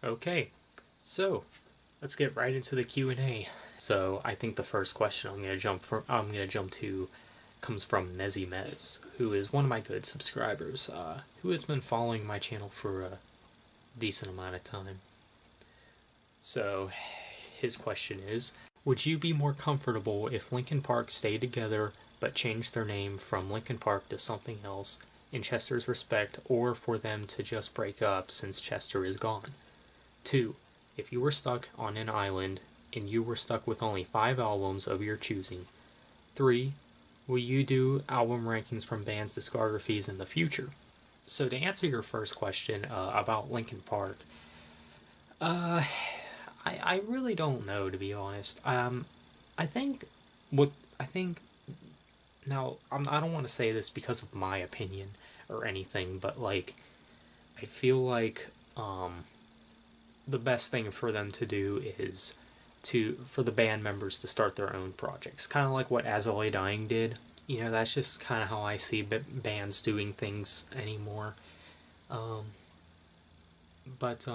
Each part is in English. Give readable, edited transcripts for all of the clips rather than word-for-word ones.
Okay, so let's get right into the Q&A. So I think the first question I'm gonna jump to comes from Mezzy Mez, who is one of my good subscribers, who has been following my channel for a decent amount of time. So his question is, would you be more comfortable if Linkin Park stayed together but changed their name from Linkin Park to something else in Chester's respect, or for them to just break up since Chester is gone? 2. If you were stuck on an island and you were stuck with only 5 albums of your choosing. 3. Will you do album rankings from bands' discographies in the future? So to answer your first question about Linkin Park, I really don't know, to be honest. I think what I think now I don't want to say this because of my opinion or anything, but like I feel like the best thing for them to do is for the band members to start their own projects, kind of like what As I Lay Dying did. You know, that's just kind of how I see bands doing things anymore. Um, but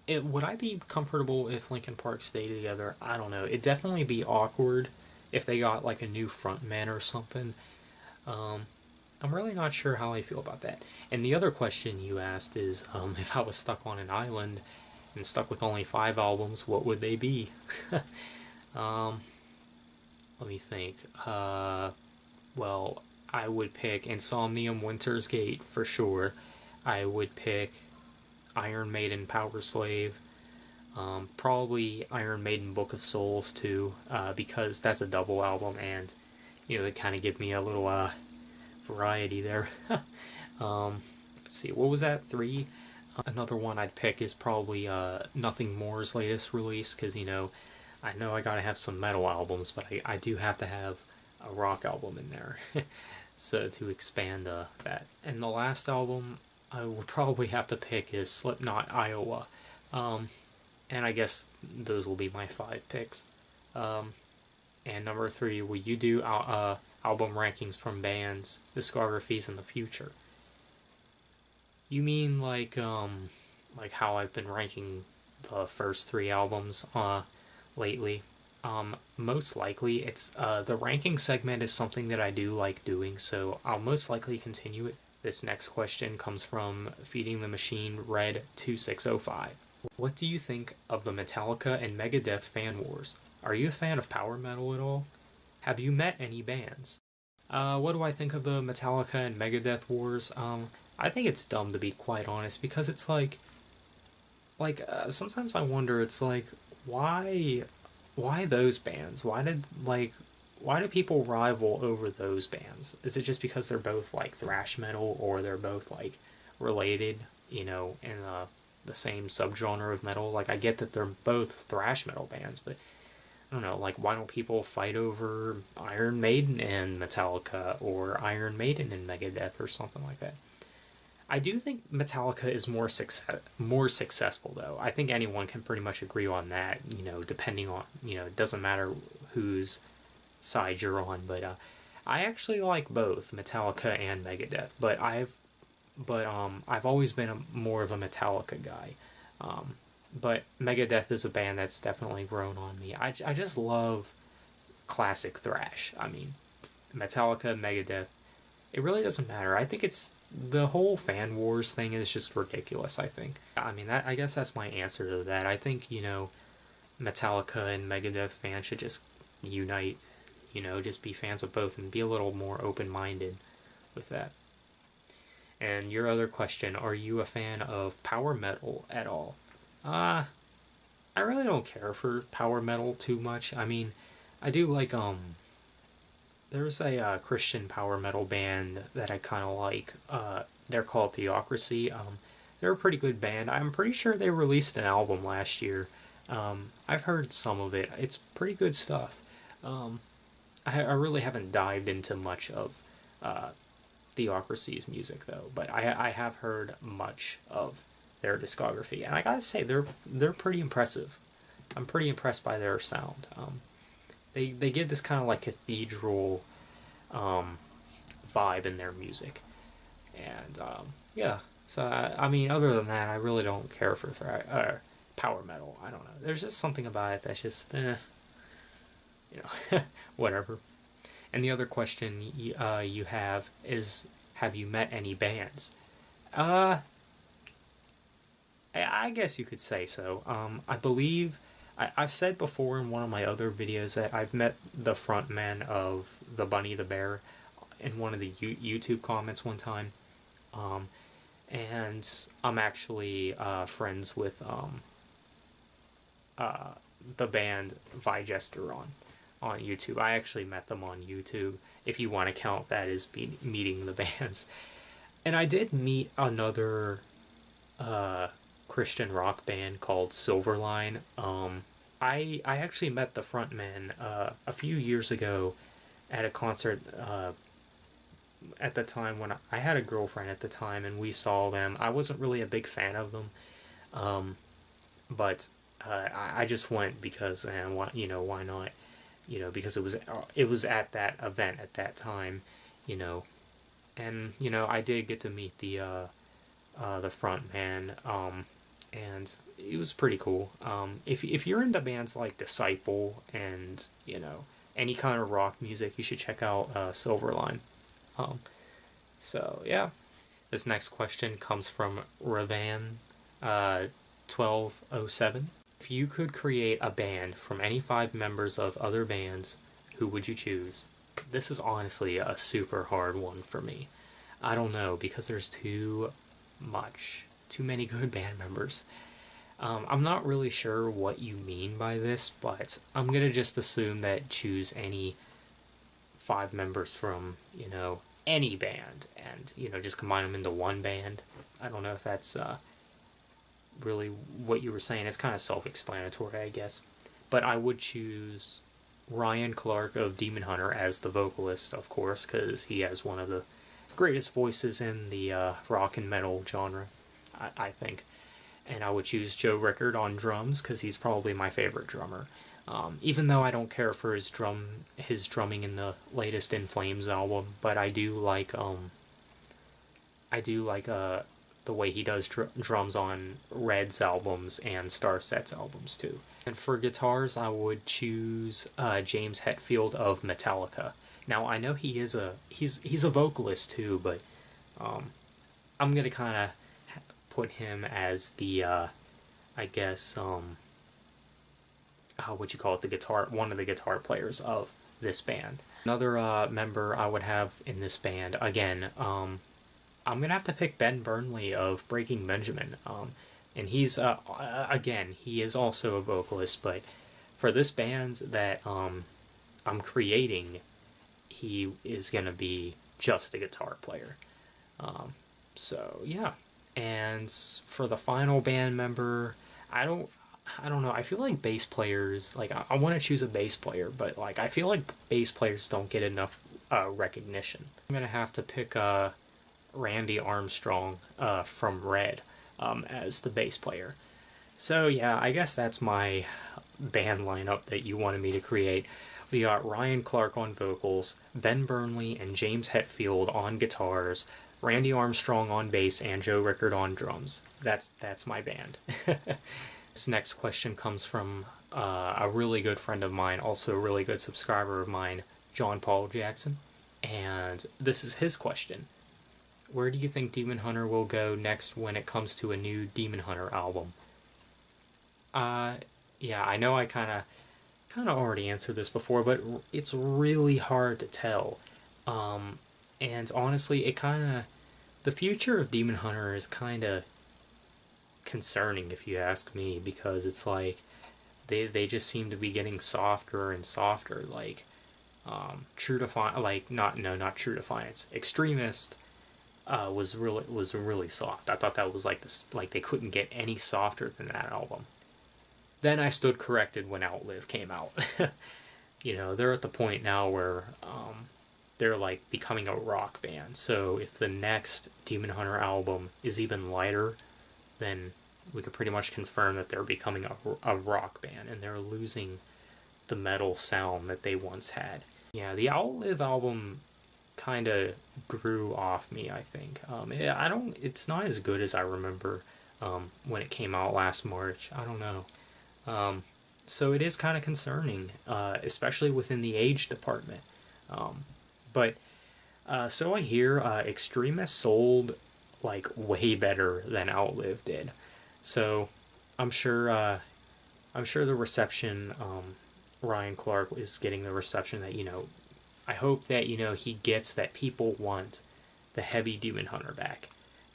would I be comfortable if Linkin Park stayed together? I don't know. It'd definitely be awkward if they got like a new frontman or something. Um, I'm really not sure how I feel about that. And the other question you asked is, if I was stuck on an island and stuck with only 5 albums, what would they be? um, Let me think. Well, I would pick Insomnium Winter's Gate for sure. I would pick Iron Maiden Power Slave. Probably Iron Maiden Book of Souls too, because that's a double album, and you know they kind of give me a little variety there. Let's see, what was that? 3. Another one I'd pick is probably Nothing More's latest release, because you know I gotta have some metal albums, but I do have to have a rock album in there, so to expand that. And the last album I would probably have to pick is Slipknot Iowa, and I guess those will be my 5 picks. Um, and number 3, will you do album rankings from bands' discographies in the future? You mean like how I've been ranking the first 3 albums lately? Most likely, it's the ranking segment is something that I do like doing, so I'll most likely continue it. This next question comes from Feeding the Machine Red 2605. What do you think of the Metallica and Megadeth fan wars? Are you a fan of power metal at all? Have you met any bands? What do I think of the Metallica and Megadeth wars? I think it's dumb, to be quite honest, because it's sometimes I wonder, it's like, why why those bands? Why do people rival over those bands? Is it just because they're both like thrash metal, or they're both like related, in the same subgenre of metal? Like, I get that they're both thrash metal bands, but I don't know, like, why don't people fight over Iron Maiden and Metallica, or Iron Maiden and Megadeth, or something like that? I do think Metallica is more successful though. I think anyone can pretty much agree on that. Depending on it doesn't matter whose side you're on. But I actually like both Metallica and Megadeth. But I've always been more of a Metallica guy. But Megadeth is a band that's definitely grown on me. I just love classic thrash. I mean, Metallica, Megadeth, it really doesn't matter. I think it's the whole fan wars thing is just ridiculous. I mean, I guess that's my answer to that. I think Metallica and Megadeth fans should just unite. Just be fans of both and be a little more open minded with that. And your other question: are you a fan of power metal at all? Uh I really don't care for power metal too much. I mean, I do like there's a Christian power metal band that I kind of like. They're called Theocracy. They're a pretty good band. I'm pretty sure they released an album last year. I've heard some of it. It's pretty good stuff. Um, I really haven't dived into much of uh, Theocracy's music though, but I have heard much of their discography, and I gotta say they're pretty impressive. I'm pretty impressed by their sound. They give this kind of like cathedral um, vibe in their music, and yeah. So I mean, other than that, I really don't care for power metal. I don't know. There's just something about it that's just, you know, whatever. And the other question you have is, have you met any bands? Uh, I guess you could say so. I believe I've said before in one of my other videos that I've met the frontman of the Bunny the Bear in one of the YouTube comments one time. Um, and I'm actually friends with the band Vigester on YouTube. I actually met them on YouTube, if you want to count that as meeting the bands. And I did meet another Christian rock band called Silverline. I actually met the frontman a few years ago at a concert at the time when I had a girlfriend at the time, and we saw them. I wasn't really a big fan of them, but I just went because, and why not? Because it was at that event at that time, you know, and I did get to meet the front man, and it was pretty cool. If you're into bands like Disciple and any kind of rock music, you should check out Silverline. Um, so yeah, this next question comes from Ravan, 1207. If you could create a band from any 5 members of other bands, who would you choose? This is honestly a super hard one for me. I don't know, because there's too many good band members. I'm not really sure what you mean by this, but I'm gonna just assume that choose any 5 members from, any band, and, just combine them into one band. I don't know if that's really what you were saying. It's kind of self-explanatory, I guess. But I would choose Ryan Clark of Demon Hunter as the vocalist, of course, because he has one of the greatest voices in the rock and metal genre, I think. And I would choose Joe Rickard on drums because he's probably my favorite drummer. Even though I don't care for his drumming in the latest In Flames album, but I do like the way he does drums on Red's albums and Starset's albums too. And for guitars, I would choose James Hetfield of Metallica. Now I know he's a vocalist too, but I'm gonna kind of put him as the I guess what you call it, one of the guitar players of this band. Another member I would have in this band, again, I'm gonna have to pick Ben Burnley of Breaking Benjamin. And he's again, he is also a vocalist, but for this band that I'm creating, he is gonna be just the guitar player. So yeah. And for the final band member, I don't know. I feel like bass players, like I want to choose a bass player, but like I feel like bass players don't get enough recognition. I'm gonna have to pick Randy Armstrong from Red as the bass player. So yeah, I guess that's my band lineup that you wanted me to create. We got Ryan Clark on vocals, Ben Burnley and James Hetfield on guitars, Randy Armstrong on bass, and Joe Rickard on drums. That's my band. This next question comes from a really good friend of mine, also a really good subscriber of mine, John Paul Jackson. And this is his question. Where do you think Demon Hunter will go next when it comes to a new Demon Hunter album? Yeah, I know I kind of already answered this before, but it's really hard to tell. And honestly, the future of Demon Hunter is kind of concerning, if you ask me, because it's like they just seem to be getting softer and softer. Like True Defiance, like not True Defiance, Extremist was really soft. I thought that was like this, like they couldn't get any softer than that album. Then I stood corrected when Outlive came out. They're at the point now where they're like becoming a rock band. So if the next Demon Hunter album is even lighter, then we could pretty much confirm that they're becoming a rock band, and they're losing the metal sound that they once had. Yeah, the Outlive album kind of grew off me, I think. I don't. It's not as good as I remember when it came out last March. I don't know. So it is kind of concerning, especially within the age department. But so I hear Extremis sold like way better than Outlive did. So I'm sure I'm sure the reception Ryan Clark is getting the reception that I hope that he gets, that people want the heavy Demon Hunter back.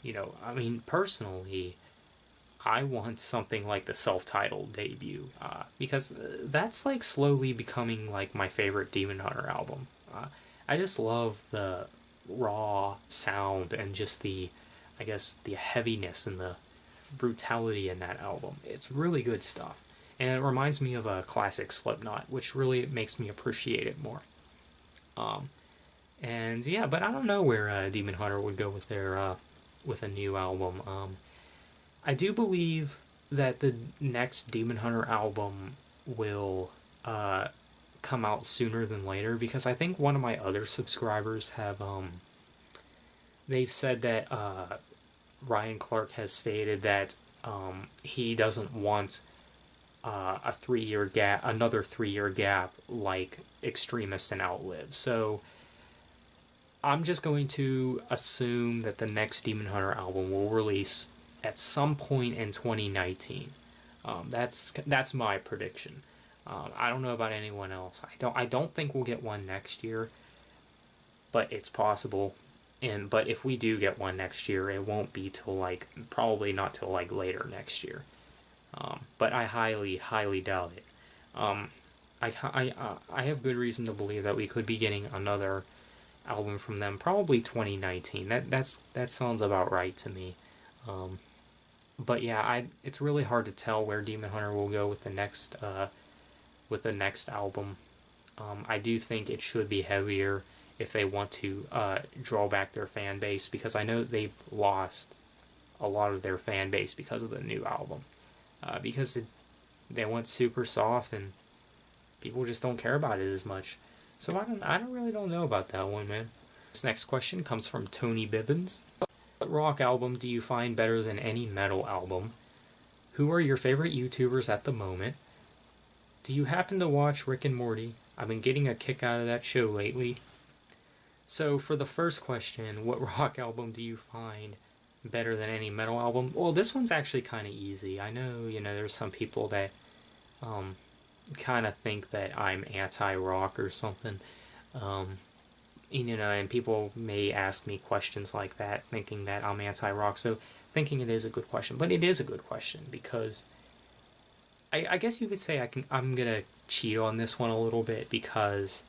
I mean, personally, I want something like the self-titled debut, because that's like slowly becoming like my favorite Demon Hunter album. I just love the raw sound and just I guess, the heaviness and the brutality in that album. It's really good stuff. And it reminds me of a classic Slipknot, which really makes me appreciate it more. And yeah, but I don't know where Demon Hunter would go with their with a new album. I do believe that the next Demon Hunter album will come out sooner than later, because I think one of my other subscribers have they've said that Ryan Clark has stated that he doesn't want a 3-year gap, another 3-year gap like Extremis and Outlive. So I'm just going to assume that the next Demon Hunter album will release at some point in 2019. That's my prediction. I don't know about anyone else. I don't think we'll get one next year, but it's possible. But if we do get one next year, it won't be till probably not till later next year. But I highly doubt it. I have good reason to believe that we could be getting another album from them, probably 2019. That sounds about right to me. But yeah, it's really hard to tell where Demon Hunter will go with the next album. I do think it should be heavier if they want to draw back their fan base, because I know they've lost a lot of their fan base because of the new album. Because they went super soft and people just don't care about it as much. So I really don't know about that one, man. This next question comes from Tony Bibbins. What rock album do you find better than any metal album? Who are your favorite YouTubers at the moment? Do you happen to watch Rick and Morty? I've been getting a kick out of that show lately. So for the first question, what rock album do you find better than any metal album? Well, this one's actually kind of easy. I know, there's some people that kind of think that I'm anti-rock or something. And people may ask me questions like that, thinking that I'm anti-rock. So thinking it is a good question. But it is a good question because I guess you could say I'm going to cheat on this one a little bit, because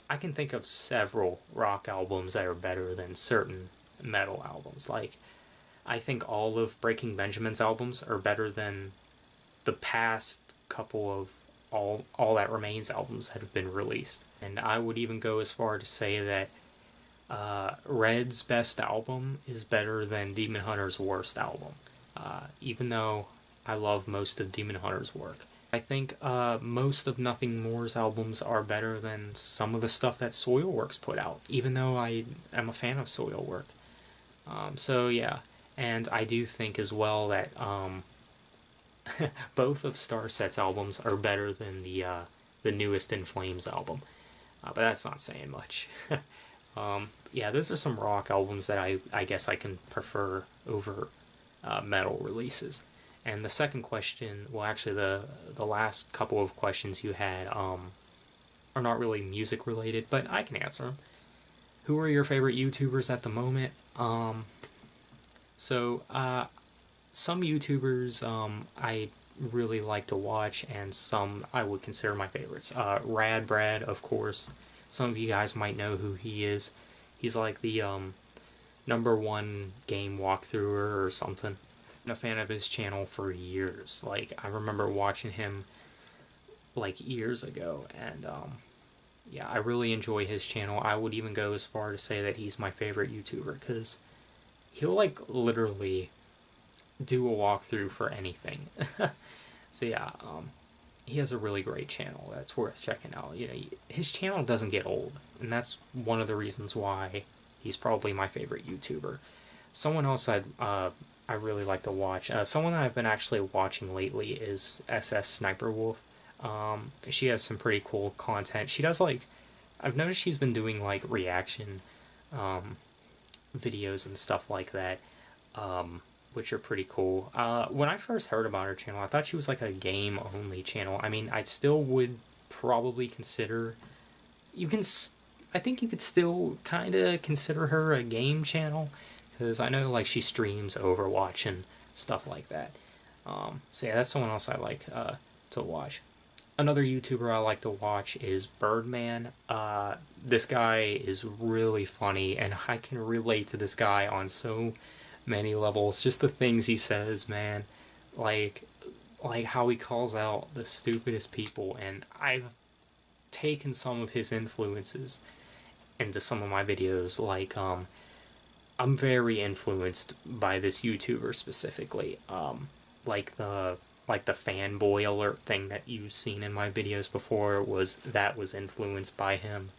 I can think of several rock albums that are better than certain metal albums. Like, I think all of Breaking Benjamin's albums are better than the past couple of All That Remains albums that have been released. And I would even go as far to say that Red's best album is better than Demon Hunter's worst album, even though I love most of Demon Hunter's work. I think most of Nothing More's albums are better than some of the stuff that Soilworks put out, even though I am a fan of Soilwork. So yeah, and I do think as well that both of Starset's albums are better than the newest In Flames album, but that's not saying much. Yeah, those are some rock albums that I guess I can prefer over metal releases. And the second question, well, actually the last couple of questions you had are not really music related, but I can answer them. Who are your favorite YouTubers at the moment? So some YouTubers I really like to watch, and some I would consider my favorites. Rad Brad, of course. Some of you guys might know who he is. He's like the #1 game walkthrougher or something. I'm a fan of his channel for years. Like, I remember watching him like years ago, and yeah, I really enjoy his channel. I would even go as far to say that he's my favorite YouTuber, because he'll like literally do a walkthrough for anything. So yeah, he has a really great channel that's worth checking out. You know, his channel doesn't get old, and that's one of the reasons why he's probably my favorite YouTuber. Someone else I really like to watch. Someone I've been actually watching lately is SS Sniper Wolf. She has some pretty cool content. She does like, I've noticed she's been doing like reaction videos and stuff like that, which are pretty cool. When I first heard about her channel, I thought she was like a game only channel. I mean, I still would probably consider, you can, I think you could still kind of consider her a game channel, because I know like she streams Overwatch and stuff like that. So yeah, that's someone else I like to watch. Another YouTuber I like to watch is Birdman. This guy is really funny, and I can relate to this guy on so many levels. Just the things he says, man, like how he calls out the stupidest people, and I've taken some of his influences into some of my videos. Like I'm very influenced by this YouTuber specifically. Like the fanboy alert thing that you've seen in my videos before was influenced by him.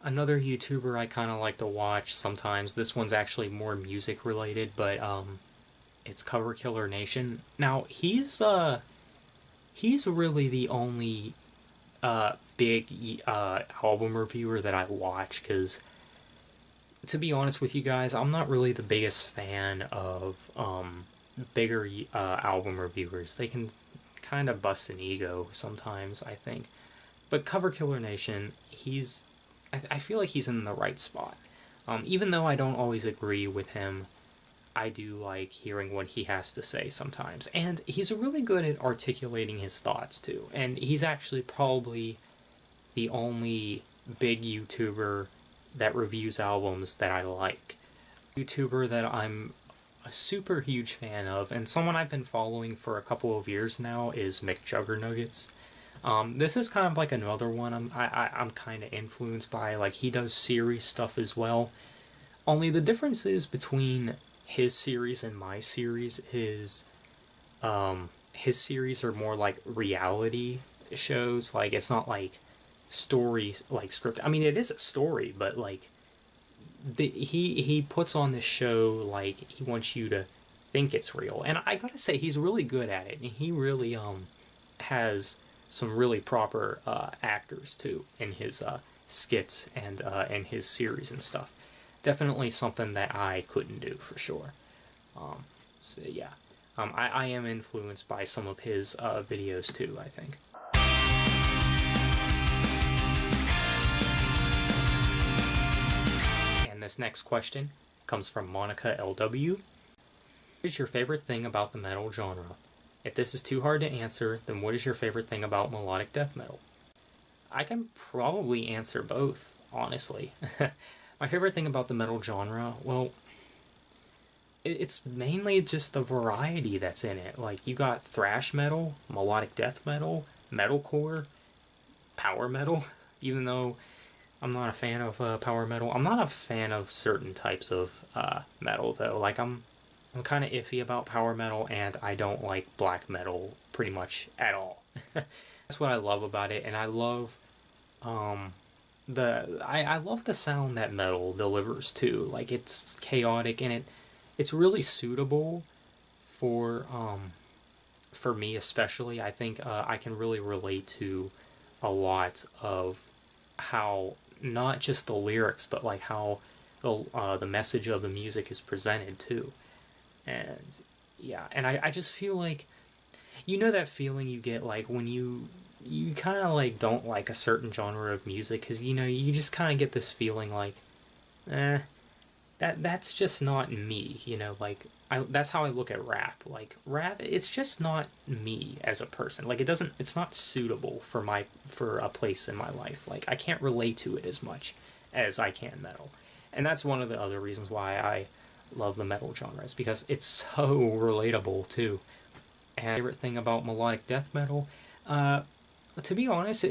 Another YouTuber I kind of like to watch sometimes. This one's actually more music related, but it's Cover Killer Nation. Now he's really the only big album reviewer that I watch, because to be honest with you guys, I'm not really the biggest fan of bigger album reviewers. They can kind of bust an ego sometimes, I think. But Cover Killer Nation, I feel like he's in the right spot. Even though I don't always agree with him, I do like hearing what he has to say sometimes. And he's really good at articulating his thoughts too. And he's actually probably the only big YouTuber that reviews albums that I like. YouTuber that I'm a super huge fan of, and someone I've been following for a couple of years now, is McJuggernuggets. This is kind of like another one I'm kind of influenced by. Like, he does series stuff as well. Only the difference is between his series and my series is his series are more like reality shows. Like, it's not like story like script. I mean, it is a story, but like he puts on this show like he wants you to think it's real. And I gotta say, he's really good at it, and he really has some really proper actors too in his skits and in his series and stuff. Definitely something that I couldn't do for sure. So yeah, I am influenced by some of his videos too, I think. And this next question comes from Monica LW. What is your favorite thing about the metal genre? If this is too hard to answer, then what is your favorite thing about melodic death metal? I can probably answer both, honestly. My favorite thing about the metal genre, well, it's mainly just the variety that's in it. Like, you got thrash metal, melodic death metal, metalcore, power metal, even though I'm not a fan of power metal. I'm not a fan of certain types of metal, though. Like, I'm kind of iffy about power metal, and I don't like black metal pretty much at all. That's what I love about it, and I love I love the sound that metal delivers too. Like, it's chaotic, and it's really suitable for me especially. I think I can really relate to a lot of how not just the lyrics, but like how the message of the music is presented too. And yeah, and I just feel like, you know, that feeling you get like when you kind of like don't like a certain genre of music, because you know, you just kind of get this feeling like, that's just not me, you know. Like, that's how I look at rap. Like, rap, it's just not me as a person. Like, it's not suitable for a place in my life. Like, I can't relate to it as much as I can metal. And that's one of the other reasons why I love the metal genres, because it's so relatable too. And my favorite thing about melodic death metal, to be honest,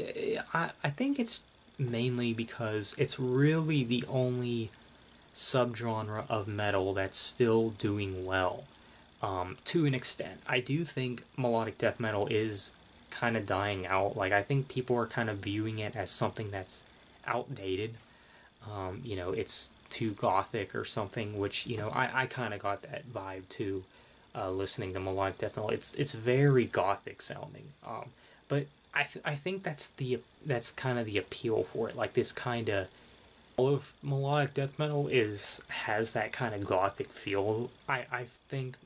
I think it's mainly because it's really the only subgenre of metal that's still doing well, to an extent. I do think melodic death metal is kind of dying out. Like, I think people are kind of viewing it as something that's outdated. You know, it's too gothic or something, which, you know, I kind of got that vibe too, listening to melodic death metal. It's very gothic sounding. But I think that's kind of the appeal for it. Like, this kind of, all of melodic death metal has that kind of gothic feel. I think.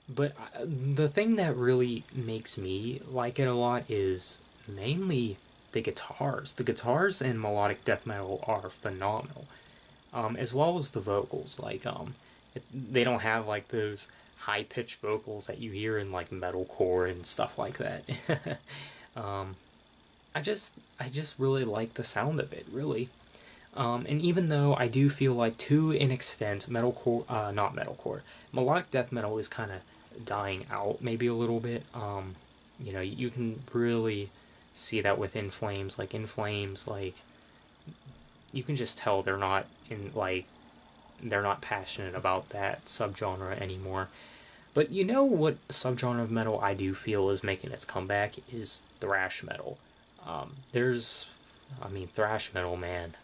But the thing that really makes me like it a lot is mainly the guitars. The guitars in melodic death metal are phenomenal, as well as the vocals. Like, they don't have like those high pitched vocals that you hear in like metalcore and stuff like that. I just really like the sound of it, really. And even though I do feel like, to an extent, metalcore, not metalcore, melodic death metal is kind of dying out maybe a little bit. You know, you can really see that with In Flames. Like, In Flames, like, you can just tell they're not passionate about that subgenre anymore. But you know what subgenre of metal I do feel is making its comeback is thrash metal. Thrash metal, man.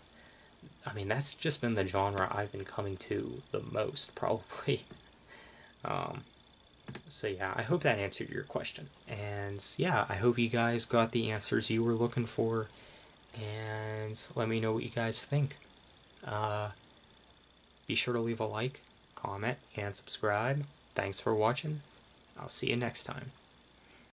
I mean, that's just been the genre I've been coming to the most, probably. So yeah, I hope that answered your question. And yeah, I hope you guys got the answers you were looking for. And let me know what you guys think. Be sure to leave a like, comment, and subscribe. Thanks for watching. I'll see you next time.